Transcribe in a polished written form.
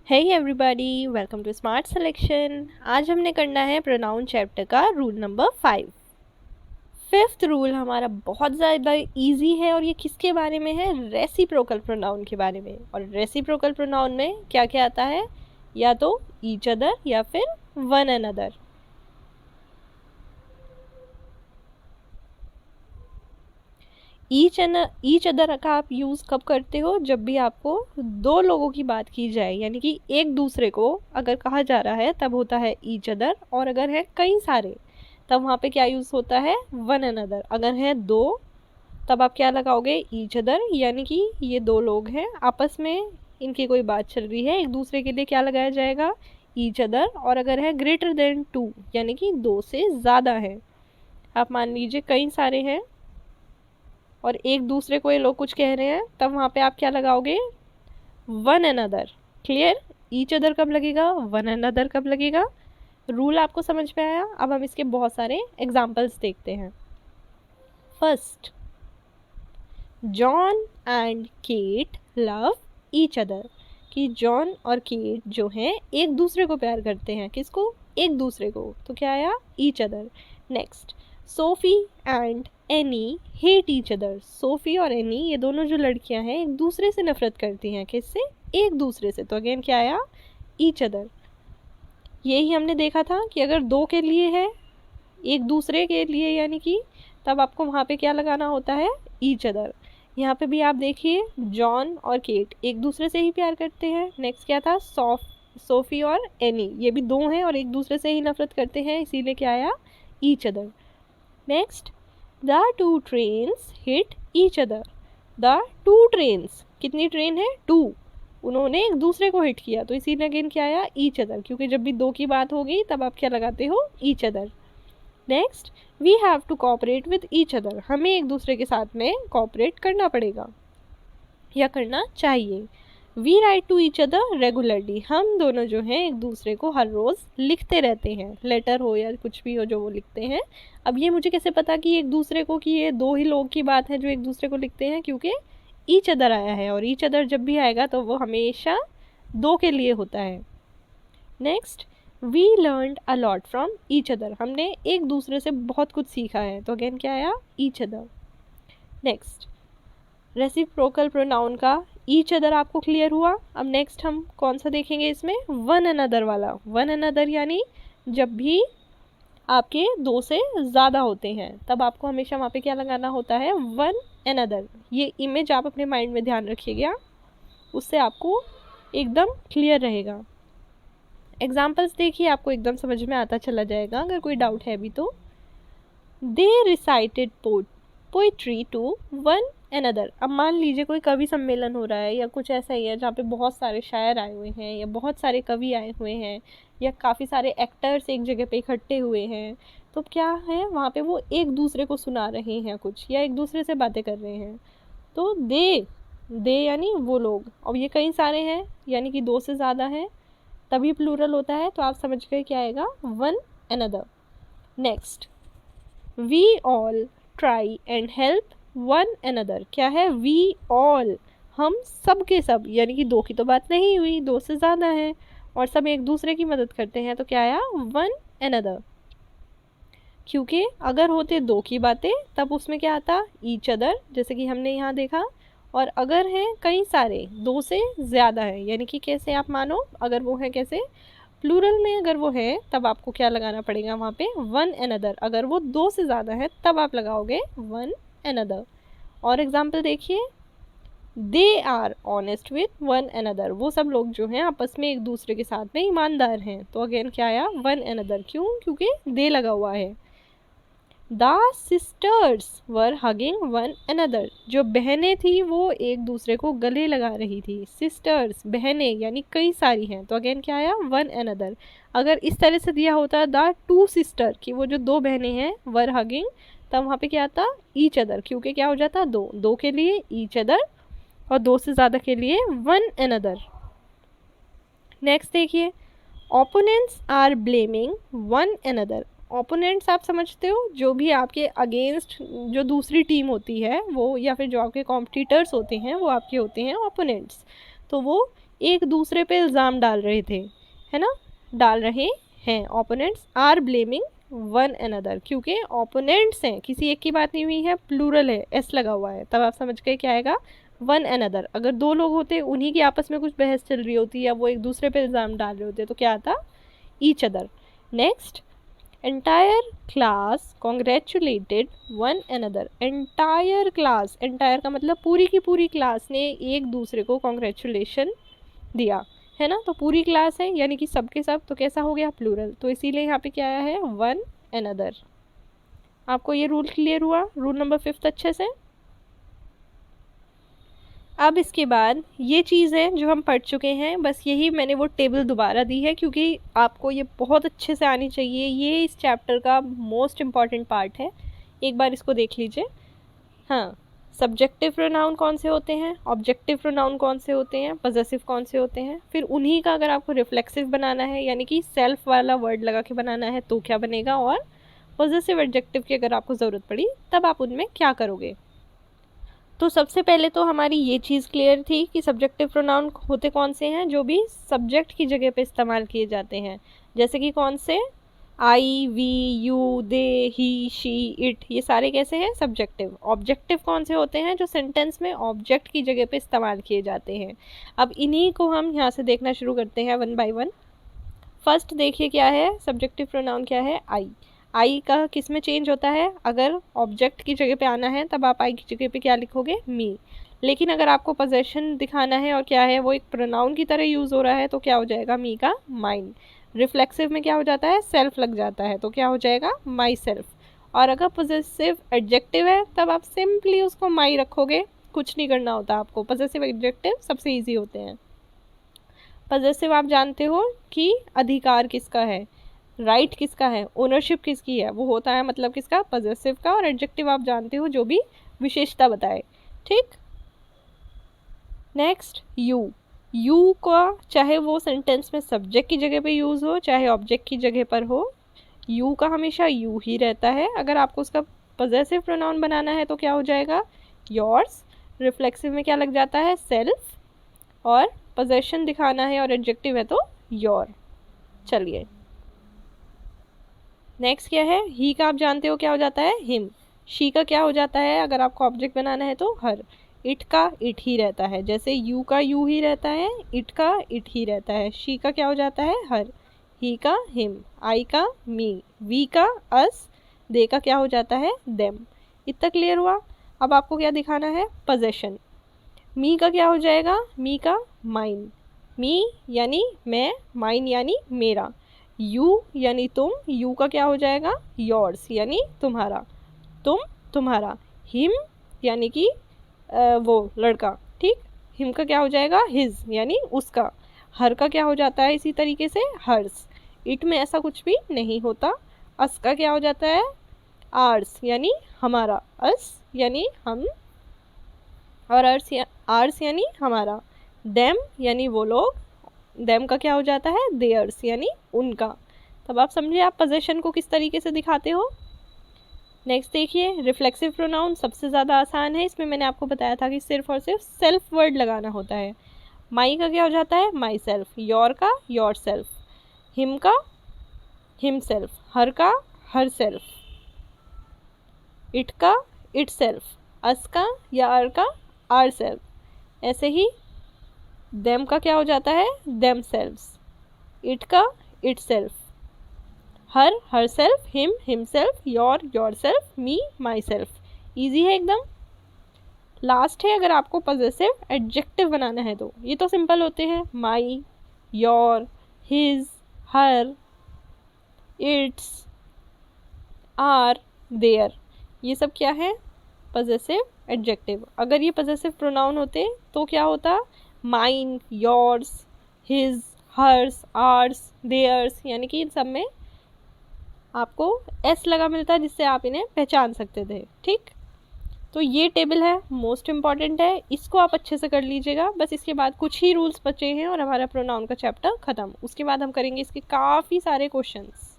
Hey everybody, welcome to smart selection. आज हमने करना है प्रोनाउन चैप्टर का रूल नंबर 5। फिफ्थ रूल हमारा बहुत ज़्यादा इजी है और ये किसके बारे में है? रेसिप्रोकल प्रोनाउन के बारे में। और रेसिप्रोकल प्रोनाउन में क्या क्या आता है? या तो ईच अदर या फिर वन अनदर। ईच अदर का आप यूज़ कब करते हो? जब भी आपको दो लोगों की बात की जाए, यानी कि एक दूसरे को अगर कहा जा रहा है तब होता है ईच अदर, और अगर है कई सारे तब वहाँ पे क्या यूज़ होता है? One another. अगर है दो तब आप क्या लगाओगे? ईच अदर, यानी कि ये दो लोग हैं आपस में, इनकी कोई बात चल रही है, एक दूसरे के लिए क्या लगाया जाएगा? Each other. और अगर है ग्रेटर देन टू, यानी कि दो से ज़्यादा है, आप मान लीजिए कई सारे हैं और एक दूसरे को ये लोग कुछ कह रहे हैं, तब वहाँ पे आप क्या लगाओगे? One another. Clear? Each other कब लगेगा? वन अनदर कब लगेगा? रूल आपको समझ में आया? अब हम इसके बहुत सारे एग्जाम्पल्स देखते हैं। First, John and Kate love each other, कि जॉन और केट जो हैं एक दूसरे को प्यार करते हैं। किसको? एक दूसरे को। तो क्या आया? Each other. Next, Sophie and any hate each other. Sophie और एनी, ये दोनों जो लड़कियां हैं, एक दूसरे से नफरत करती हैं। किससे? एक दूसरे से। तो अगेन क्या आया? Each other. यही हमने देखा था कि अगर दो के लिए है, एक दूसरे के लिए, यानी कि तब आपको वहाँ पे क्या लगाना होता है? Each other. यहाँ पे भी आप देखिए, जॉन और केट एक दूसरे से ही प्यार करते हैं। नेक्स्ट क्या था? सोफी और एनी, ये भी दो हैं और एक दूसरे से ही नफरत करते हैं, इसीलिए क्या आया? Each other. Next, the two trains hit each other. The two trains, कितनी ट्रेन है? टू। उन्होंने एक दूसरे को हिट किया, तो इसीलिए अगेन क्या आया? ईच अदर, क्योंकि जब भी दो की बात होगी तब आप क्या लगाते हो? Each other. Next, we have to cooperate with each other. हमें एक दूसरे के साथ में कॉपरेट करना पड़ेगा या करना चाहिए। We write to each other regularly. हम दोनों जो हैं एक दूसरे को हर रोज़ लिखते रहते हैं, लेटर हो या कुछ भी हो जो वो लिखते हैं। अब ये मुझे कैसे पता कि एक दूसरे को, कि ये दो ही लोग की बात है जो एक दूसरे को लिखते हैं? क्योंकि ईच अदर आया है, और ईच अदर जब भी आएगा तो वो हमेशा दो के लिए होता है। Next, we learned a lot from each other. हमने एक दूसरे से बहुत कुछ सीखा है, तो अगेन क्या आया? Each other. Next, reciprocal pronoun का ईच अदर आपको क्लियर हुआ। अब नेक्स्ट हम कौन सा देखेंगे इसमें? वन अनदर वाला। वन अनदर यानी जब भी आपके दो से ज़्यादा होते हैं तब आपको हमेशा वहाँ पे क्या लगाना होता है? One another. ये इमेज आप अपने माइंड में ध्यान रखिएगा, उससे आपको एकदम क्लियर रहेगा। एग्जाम्पल्स देखिए, आपको एकदम समझ में आता चला जाएगा। अगर कोई डाउट है भी तो, they recited poetry to one another. अब मान लीजिए कोई कवि सम्मेलन हो रहा है या कुछ ऐसा ही है जहाँ पे बहुत सारे शायर आए हुए हैं या बहुत सारे कवि आए हुए हैं या काफ़ी सारे एक्टर्स एक जगह पे इकट्ठे हुए हैं, तो क्या है वहाँ पे? वो एक दूसरे को सुना रहे हैं कुछ, या एक दूसरे से बातें कर रहे हैं। तो दे यानी वो लोग, और ये कई सारे हैं यानी कि दो से ज़्यादा हैं, तभी प्लूरल होता है। तो आप समझ गए क्या आएगा? One another. Next, we all try and help one another. क्या है? वी ऑल, हम सब के सब, यानी कि दो की तो बात नहीं हुई, दो से ज़्यादा है और सब एक दूसरे की मदद करते हैं, तो क्या आया? One another. क्योंकि अगर होते दो की बातें तब उसमें क्या आता? ईच अदर, जैसे कि हमने यहाँ देखा। और अगर हैं कई सारे, दो से ज़्यादा है, यानी कि कैसे आप मानो, अगर वो है कैसे? प्लूरल में अगर वो है तब आपको क्या लगाना पड़ेगा वहाँ पे? One another. अगर वो दो से ज़्यादा है तब आप लगाओगे वन अनदर। और एग्जाम्पल देखिए, they are honest with one another. वो सब लोग जो हैं आपस में एक दूसरे के साथ में ईमानदार हैं, तो अगेन क्या आया? One another. क्यों? क्योंकि दे लगा हुआ है। The sisters were hugging one another. जो बहनें थी वो एक दूसरे को गले लगा रही थी। सिस्टर्स, बहनें, यानी कई सारी हैं, तो अगेन क्या आया? One another. अगर इस तरह से दिया होता द टू सिस्टर, कि वो जो दो बहनें हैं वर हगिंग, तब वहाँ पे क्या आता? ईच अदर, क्योंकि क्या हो जाता? दो, दो के लिए ईच अदर और दो से ज़्यादा के लिए वन अनदर। नेक्स्ट देखिए, opponents are blaming one another. Opponents आप समझते हो, जो भी आपके अगेंस्ट जो दूसरी टीम होती है वो, या फिर जो आपके कॉम्पिटिटर्स होते हैं वो आपके होते हैं ओपोनेंट्स। तो वो एक दूसरे पे इल्ज़ाम डाल रहे थे, है ना, डाल रहे हैं। Opponents are blaming one another, क्योंकि ओपोनेंट्स हैं, किसी एक की बात नहीं हुई है, प्लूरल है, एस लगा हुआ है, तब आप समझ गए क्या आएगा, वन अनदर। अगर दो लोग होते, उन्हीं की आपस में कुछ बहस चल रही होती या वो एक दूसरे पे इल्ज़ाम डाल रहे होते, तो क्या आता, each other. Next, entire class congratulated one another. Entire class, entire का मतलब पूरी की पूरी क्लास ने एक दूसरे को कॉन्ग्रेचुलेशन दिया, है ना, तो पूरी क्लास है यानी कि सबके सब, तो कैसा हो गया, प्लूरल, तो इसीलिए यहाँ पे क्या आया है, वन अनदर। आपको ये रूल क्लियर हुआ, रूल नंबर 5 अच्छे से। अब इसके बाद ये चीज़ें जो हम पढ़ चुके हैं, बस यही मैंने वो टेबल दोबारा दी है क्योंकि आपको ये बहुत अच्छे से आनी चाहिए, ये इस चैप्टर का मोस्ट इम्पॉर्टेंट पार्ट है, एक बार इसको देख लीजिए। हाँ, सब्जेक्टिव प्रोनाउन कौन से होते हैं, ऑब्जेक्टिव प्रोनाउन कौन से होते हैं, पॉजेसिव कौन से होते हैं, फिर उन्हीं का अगर आपको रिफ्लेक्सिव बनाना है यानी कि सेल्फ वाला वर्ड लगा के बनाना है तो क्या बनेगा, और पॉजेसिव एडजेक्टिव की अगर आपको ज़रूरत पड़ी तब आप उनमें क्या करोगे। तो सबसे पहले तो हमारी ये चीज़ क्लियर थी कि सब्जेक्टिव प्रोनाउन होते कौन से हैं, जो भी सब्जेक्ट की जगह पे इस्तेमाल किए जाते हैं, जैसे कि कौन से, I, we, you, they, he, she, it, ये सारे कैसे हैं, सब्जेक्टिव। ऑब्जेक्टिव कौन से होते हैं, जो सेंटेंस में ऑब्जेक्ट की जगह पे इस्तेमाल किए जाते हैं। अब इन्हीं को हम यहाँ से देखना शुरू करते हैं वन बाय वन। फर्स्ट देखिए क्या है, सब्जेक्टिव प्रोनाउन क्या है, आई। आई का किस में चेंज होता है, अगर ऑब्जेक्ट की जगह पे आना है तब आप आई की जगह पे क्या लिखोगे, मी। लेकिन अगर आपको पोजेशन दिखाना है और क्या है, वो एक प्रोनाउन की तरह यूज़ हो रहा है, तो क्या हो जाएगा, मी का माइन। रिफ्लेक्सिव में क्या हो जाता है, सेल्फ लग जाता है, तो क्या हो जाएगा, माई सेल्फ। और अगर पोजेसिव एडजेक्टिव है तब आप सिंपली उसको माई रखोगे, कुछ नहीं करना होता आपको। पोजेसिव एडजेक्टिव सबसे ईजी होते हैं। पॉजेसिव आप जानते हो कि अधिकार किसका है, राइट किसका है, ओनरशिप किसकी है, वो होता है मतलब किसका, पॉजेसिव का। और एडजेक्टिव आप जानते हो जो भी विशेषता बताए, ठीक। Next, you. यू का चाहे वो सेंटेंस में सब्जेक्ट की जगह पे यूज़ हो चाहे ऑब्जेक्ट की जगह पर हो, यू का हमेशा यू ही रहता है। अगर आपको उसका पॉजेसिव प्रोनाउन बनाना है तो क्या हो जाएगा, योर्स। रिफ्लेक्सिव में क्या लग जाता है, सेल्फ। और पोजेशन दिखाना है और एडजेक्टिव है तो योर। चलिए नेक्स्ट क्या है, ही का आप जानते हो क्या हो जाता है, हिम। शी का क्या हो जाता है, अगर आपको ऑब्जेक्ट बनाना है तो हर। इट का इट ही रहता है, जैसे यू का यू ही रहता है, इट का इट ही रहता है। शी का क्या हो जाता है, हर। ही का हिम, आई का मी, वी का अस, दे का क्या हो जाता है, देम। इतना क्लियर हुआ। अब आपको क्या दिखाना है, पोजेशन। मी का क्या हो जाएगा, मी का माइन। मी यानी मैं, माइन यानी मेरा। यू यानी तुम, यू का क्या हो जाएगा, योर्स यानी तुम्हारा, तुम, तुम्हारा। हिम यानी कि वो लड़का, ठीक। हिम का क्या हो जाएगा, हिज यानी उसका। हर का क्या हो जाता है इसी तरीके से, हर्स। इट में ऐसा कुछ भी नहीं होता। अस का क्या हो जाता है, आर्स यानी हमारा, अस यानी हम, और आर्स यानी हमारा। देम यानी वो लोग, देम का क्या हो जाता है, देयर्स यानी उनका। तब आप समझे आप पोजेशन को किस तरीके से दिखाते हो। नेक्स्ट देखिए, रिफ्लेक्सिव प्रोनाउन सबसे ज़्यादा आसान है। इसमें मैंने आपको बताया था कि सिर्फ और सिर्फ सेल्फ वर्ड लगाना होता है। माई का क्या हो जाता है, माई सेल्फ। योर का योर सेल्फ। हिम का हिम सेल्फ। हर का हर सेल्फ। इट का इट सेल्फ। अस का या आर का आर सेल्फ। ऐसे ही देम का क्या हो जाता है, देम सेल्व्स। इट का it self. Her her self, him him self, your self, me my self. Easy है एकदम। लास्ट है, अगर आपको पॉजेसिव एडजेक्टिव बनाना है तो ये तो सिंपल होते हैं, my, your, his, her, its, our, their, ये सब क्या है, पॉजेसिव एडजेक्टिव। अगर ये पॉजेसिव प्रोनाउन होते तो क्या होता, mine, yours, his, hers, ours, theirs, यानी कि इन सब में आपको एस लगा मिलता जिससे आप इन्हें पहचान सकते थे, ठीक। तो ये टेबल है, मोस्ट इम्पॉर्टेंट है, इसको आप अच्छे से कर लीजिएगा। बस इसके बाद कुछ ही रूल्स बचे हैं और हमारा प्रोनाउन का चैप्टर ख़त्म। उसके बाद हम करेंगे इसके काफ़ी सारे क्वेश्चंस।